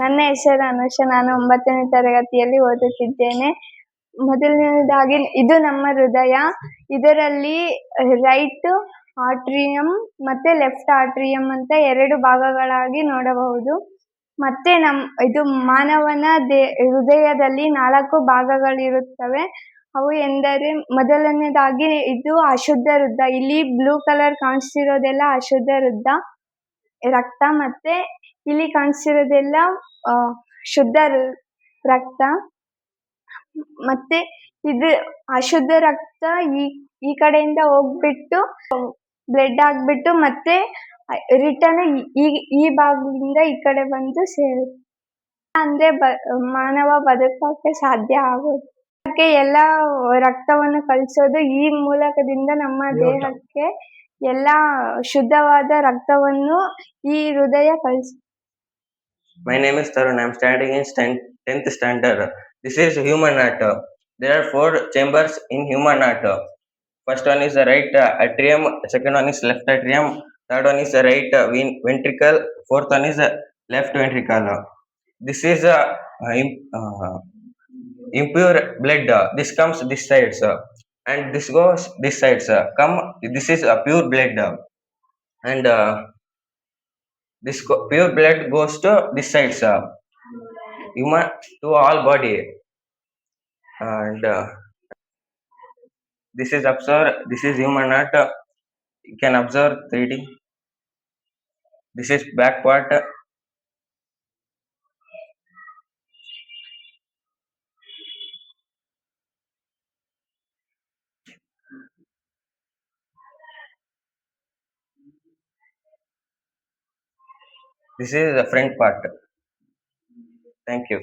ನನ್ನ ಹೆಸರು ಅನುಷ. ನಾನು 9ನೇ ತರಗತಿಯಲ್ಲಿ ಓದುತ್ತಿದ್ದೇನೆ. ಮೊದಲನೇದಾಗಿ ಇದು ನಮ್ಮ ಹೃದಯ. ಇದರಲ್ಲಿ ರೈಟ್ ಆಟ್ರಿಯಂ ಮತ್ತೆ ಲೆಫ್ಟ್ ಆಟ್ರಿಯಂ ಅಂತ 2 ಭಾಗಗಳಾಗಿ ನೋಡಬಹುದು. ಮತ್ತೆ ಇದು ಮಾನವನ ಹೃದಯದಲ್ಲಿ 4 ಭಾಗಗಳಿರುತ್ತವೆ. ಅವು ಎಂದರೆ ಮೊದಲನೇದಾಗಿ ಇದು ಅಶುದ್ಧ ವೃದ್ಧ. ಇಲ್ಲಿ ಬ್ಲೂ ಕಲರ್ ಕಾಣಿಸ್ತಿರೋದೆಲ್ಲ ಅಶುದ್ಧ ವೃದ್ಧ ರಕ್ತ. ಮತ್ತೆ ಇಲ್ಲಿ ಕಾಣಿಸ್ತಿರೋದೆಲ್ಲ ಶುದ್ಧ ರಕ್ತ. ಮತ್ತೆ ಇದು ಅಶುದ್ಧ ರಕ್ತ ಈ ಕಡೆಯಿಂದ ಹೋಗ್ಬಿಟ್ಟು ಬ್ಲಡ್ ಆಗ್ಬಿಟ್ಟು ಮತ್ತೆ ರಿಟರ್ನ್ ಈ ಭಾಗದಿಂದ ಈ ಕಡೆ ಬಂದು ಸೇರುತ್ತೆ. ಅಂದ್ರೆ ಮಾನವ ಬದುಕಕ್ಕೆ ಸಾಧ್ಯ ಆಗೋದು. ಎಲ್ಲ ರಕ್ತವನ್ನು ಕಳಿಸೋದು ಈ ಮೂಲಕದಿಂದ ನಮ್ಮ ದೇಹಕ್ಕೆ ಎಲ್ಲ ಶುದ್ಧವಾದ ರಕ್ತವನ್ನು ಈ ಹೃದಯ ಕಳಿಸುತ್ತೆ. My name is Tarun. I am studying in 10th standard. This is human heart. There are 4 chambers in human heart. First one is the right atrium, second one is left atrium, third one is the right ventricle, fourth one is the left ventricle. This is impure blood. This comes this sides and this goes this sides. This is a pure blood and this pure blood goes to this sides, human to all body, and this is observe. This is human heart. You can observe 3D. This is back part. This is the front part. Thank you.